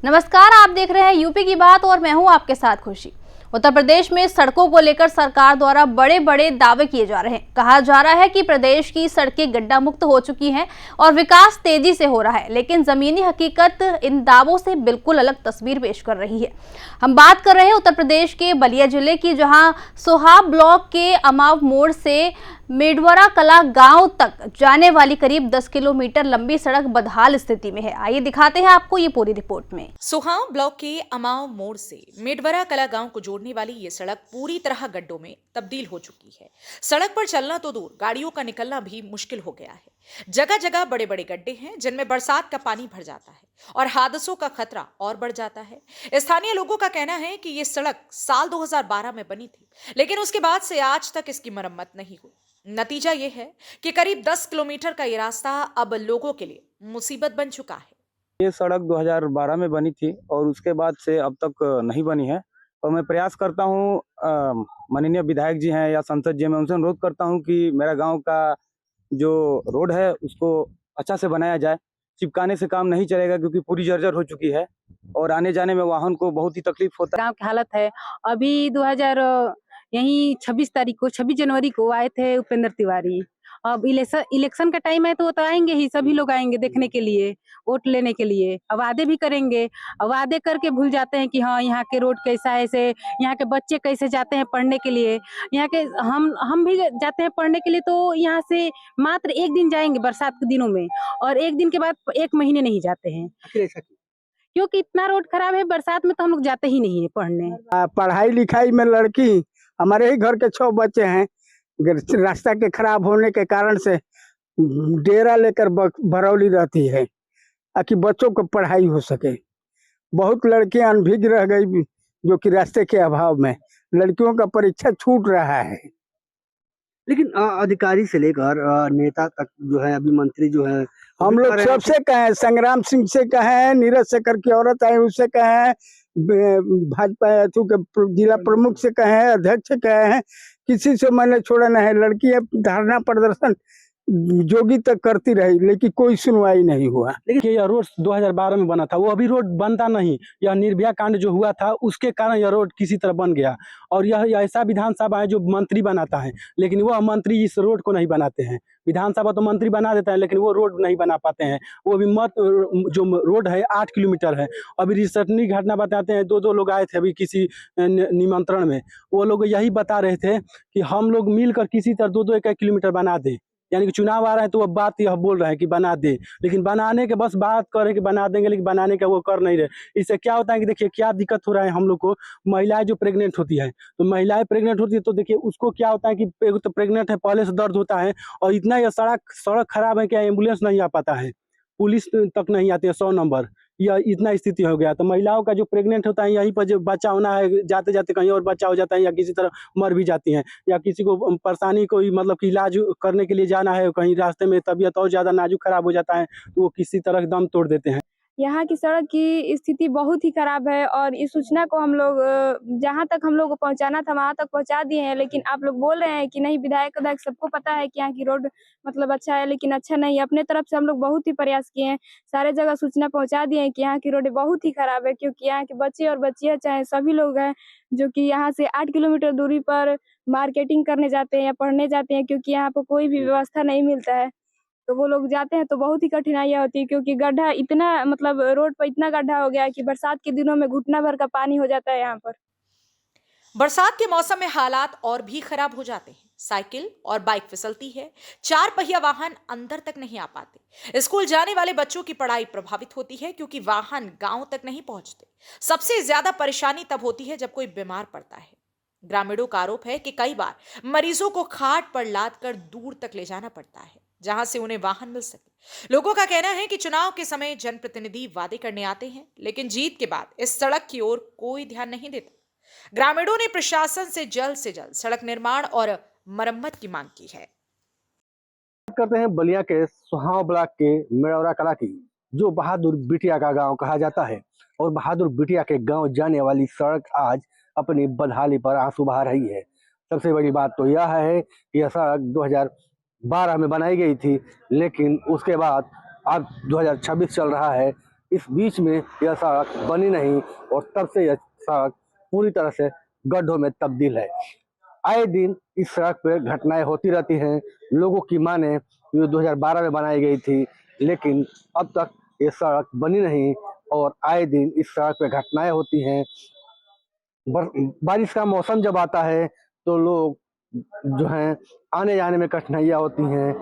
नमस्कार, आप देख रहे हैं यूपी की बात और मैं हूं आपके साथ खुशी। उत्तर प्रदेश में सड़कों को लेकर सरकार द्वारा बड़े बड़े दावे किए जा रहे हैं। कहा जा रहा है कि प्रदेश की सड़कें गड्ढा मुक्त हो चुकी हैं और विकास तेजी से हो रहा है, लेकिन जमीनी हकीकत इन दावों से बिल्कुल अलग तस्वीर पेश कर रही है। हम बात कर रहे हैं उत्तर प्रदेश के बलिया जिले की, जहां सोहा ब्लॉक के अमाव मोड़ से मेडवरा कला गांव तक जाने वाली करीब 10 किलोमीटर लंबी सड़क बदहाल स्थिति में है। आइए दिखाते हैं आपको ये पूरी रिपोर्ट में। सोहा ब्लॉक के अमाव मोड़ से मेडवरा कला गांव को जोड़ने वाली ये सड़क पूरी तरह गड्ढों में तब्दील हो चुकी है। सड़क पर चलना तो दूर, गाड़ियों का निकलना भी मुश्किल हो गया है। जगह जगह बड़े बड़े गड्ढे हैं जिनमें बरसात का पानी भर जाता है और हादसों का खतरा और बढ़ जाता है। स्थानीय लोगों का कहना है कि ये सड़क साल 2012 में बनी थी, लेकिन उसके बाद से आज तक इसकी मरम्मत नहीं हुई। नतीजा ये है कि करीब 10 किलोमीटर का ये रास्ता अब लोगों के लिए मुसीबत बन चुका है। ये सड़क 2012 में बनी थी और उसके बाद से अब तक नहीं बनी है। और मैं प्रयास करता हूँ, माननीय विधायक जी हैं या सांसद जी, मैं उनसे अनुरोध करता हूँ कि मेरा गांव का जो रोड है उसको अच्छा से बनाया जाए। चिपकाने से काम नहीं चलेगा क्योंकि पूरी जर्जर हो चुकी है और आने जाने में वाहन को बहुत ही तकलीफ होता है। गाँव की हालत है अभी 2000 यही 26 जनवरी को आए थे उपेंद्र तिवारी। अब इलेक्शन का टाइम है तो वो तो आएंगे ही, सभी लोग आएंगे देखने के लिए, वोट लेने के लिए। अब वादे भी करेंगे, अब वादे करके भूल जाते हैं कि हाँ यहाँ के रोड कैसा है, से यहाँ के बच्चे कैसे जाते हैं पढ़ने के लिए। यहाँ के हम भी जाते हैं पढ़ने के लिए, तो यहाँ से मात्र एक दिन जाएंगे बरसात के दिनों में और एक दिन के बाद 1 महीने नहीं जाते हैं, क्योंकि इतना रोड खराब है। बरसात में तो हम लोग जाते ही नहीं है पढ़ने। पढ़ाई लिखाई में लड़की, हमारे ही घर के 6 बच्चे हैं, रास्ता के खराब होने के कारण से डेरा लेकर भरौली रहती है ताकि बच्चों को पढ़ाई हो सके। बहुत लड़कियां अनभिज्ञ रह गई जो कि रास्ते के अभाव में लड़कियों का परीक्षा छूट रहा है। लेकिन अधिकारी से लेकर नेता तक जो है, अभी मंत्री जो है, हम लोग सबसे कहें, संग्राम सिंह से कहें, नीरज शेखर की औरत है उससे कहें, भाजपा के जिला प्रमुख से कहें, अध्यक्ष से कहें, किसी से मैंने छोड़ा नहीं। लड़की धरना प्रदर्शन जोगी तक करती रही लेकिन कोई सुनवाई नहीं हुआ। लेकिन यह रोड 2012 में बना था, वो अभी रोड बनता नहीं। यह निर्भया कांड जो हुआ था उसके कारण यह रोड किसी तरह बन गया। और यह ऐसा विधानसभा है जो मंत्री बनाता है, लेकिन वह मंत्री इस रोड को नहीं बनाते हैं। विधानसभा तो मंत्री बना देता है लेकिन वो रोड नहीं बना पाते हैं। वो भी जो रोड है 8 किलोमीटर है। अभी रिसेंटली घटना बताते हैं, 2 लोग आए थे अभी किसी निमंत्रण में, वो लोग यही बता रहे थे कि हम लोग मिलकर किसी तरह 2-2 1-1 किलोमीटर बना दें। यानी कि चुनाव आ रहा है तो वो बात यह बोल रहे हैं कि बना दे, लेकिन बनाने के बस बात कर रहे कि बना देंगे, लेकिन बनाने का वो कर नहीं रहे। इससे क्या होता है कि देखिए क्या दिक्कत हो रहा है हम लोग को। महिलाएं जो प्रेग्नेंट होती है, तो महिलाएं प्रेग्नेंट होती है तो देखिए उसको क्या होता है कि तो प्रेग्नेंट है, पहले से दर्द होता है और इतना यह सड़क खराब है कि एम्बुलेंस नहीं आ पाता है, पुलिस तक नहीं आती है 100 नंबर। यह इतना स्थिति हो गया। तो महिलाओं का जो प्रेग्नेंट होता है यहीं पर जो बच्चा होना है, जाते जाते कहीं और बच्चा हो जाता है या किसी तरह मर भी जाती हैं, या किसी को परेशानी कोई मतलब कि इलाज करने के लिए जाना है, कहीं रास्ते में तबीयत और ज़्यादा नाजुक खराब हो जाता है तो वो किसी तरह दम तोड़ देते हैं। यहाँ की सड़क की स्थिति बहुत ही खराब है और इस सूचना को हम लोग जहाँ तक हम लोग को पहुँचाना था वहाँ तक पहुँचा दिए हैं, लेकिन आप लोग बोल रहे हैं कि नहीं, विधायक सबको पता है कि यहाँ की रोड मतलब अच्छा है, लेकिन अच्छा नहीं है। अपने तरफ से हम लोग बहुत ही प्रयास किए हैं, सारे जगह सूचना पहुँचा दिए हैं कि यहाँ की रोड बहुत ही खराब है, क्योंकि यहाँ के बच्चे और बच्चियाँ चाहे सभी लोग हैं जो कि यहाँ से 8 किलोमीटर दूरी पर मार्केटिंग करने जाते हैं या पढ़ने जाते हैं, क्योंकि यहाँ पर कोई भी व्यवस्था नहीं मिलता है। तो वो लोग जाते हैं तो बहुत ही कठिनाइयाँ होती है, क्योंकि गड्ढा इतना मतलब रोड पर इतना गड्ढा हो गया है कि बरसात के दिनों में घुटना भर का पानी हो जाता है यहाँ पर। बरसात के मौसम में हालात और भी खराब हो जाते हैं। साइकिल और बाइक फिसलती है, 4 पहिया वाहन अंदर तक नहीं आ पाते। स्कूल जाने वाले बच्चों की पढ़ाई प्रभावित होती है क्योंकि वाहन गांव तक नहीं पहुंचते। सबसे ज्यादा परेशानी तब होती है जब कोई बीमार पड़ता है। ग्रामीणों का आरोप है कि कई बार मरीजों को खाट पर लाद कर दूर तक ले जाना पड़ता है जहां से उन्हें वाहन मिल सके। लोगों का कहना है कि चुनाव के समय जनप्रतिनिधि वादे करने आते हैं, लेकिन जीत के बाद इस सड़क की ओर कोई ध्यान नहीं देता। ग्रामीणों ने प्रशासन से जल्द सड़क निर्माण और मरम्मत की मांग की है। करते हैं बलिया के सोहा ब्लॉक के मेडवरा कला की, जो बहादुर बिटिया का गांव कहा जाता है, और बहादुर बिटिया के गांव जाने वाली सड़क आज अपनी बदहाली पर आंसू बहा रही है। सबसे बड़ी बात तो यह है कि यह सड़क 2012 में बनाई गई थी, लेकिन उसके बाद अब 2026 चल रहा है, इस बीच में यह सड़क बनी नहीं और तब से यह सड़क पूरी तरह से गड्ढों में तब्दील है। आए दिन इस सड़क पर घटनाएं होती रहती हैं। लोगों की माने ये 2012 में बनाई गई थी, लेकिन अब तक ये सड़क बनी नहीं और आए दिन इस सड़क पे घटनाएं होती हैं। बारिश का मौसम जब आता है तो लोग जो हैं आने जाने में कठिनाइयाँ होती हैं।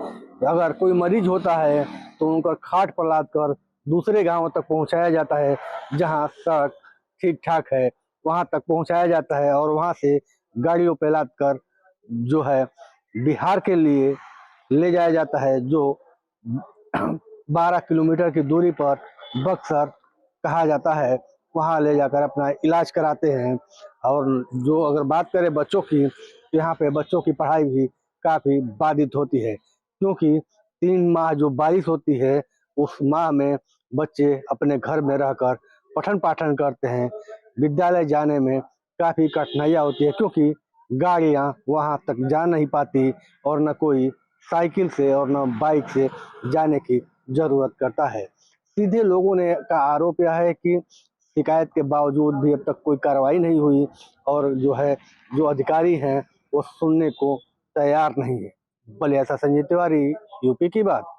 अगर कोई मरीज होता है तो उनको खाट पर लाद कर दूसरे गांवों तक पहुंचाया जाता है, जहां सड़क ठीक ठाक है वहां तक पहुंचाया जाता है और वहां से गाड़ियों पे लाद कर जो है बिहार के लिए ले जाया जाता है, जो 12 किलोमीटर की दूरी पर बक्सर कहा जाता है। वहाँ ले जाकर अपना इलाज कराते हैं। और जो अगर बात करें बच्चों की, तो यहाँ पे बच्चों की पढ़ाई भी काफ़ी बाधित होती है, क्योंकि 3 माह जो बारिश होती है उस माह में बच्चे अपने घर में रहकर पठन पाठन करते हैं। विद्यालय जाने में काफ़ी कठिनाइयाँ होती है, क्योंकि गाड़ियाँ वहाँ तक जा नहीं पाती और न कोई साइकिल से और न बाइक से जाने की ज़रूरत करता है। सीधे लोगों ने का आरोप यह है कि शिकायत के बावजूद भी अब तक कोई कार्रवाई नहीं हुई और जो अधिकारी हैं वो सुनने को तैयार नहीं है। बलिया से संजय तिवारी, यूपी की बात।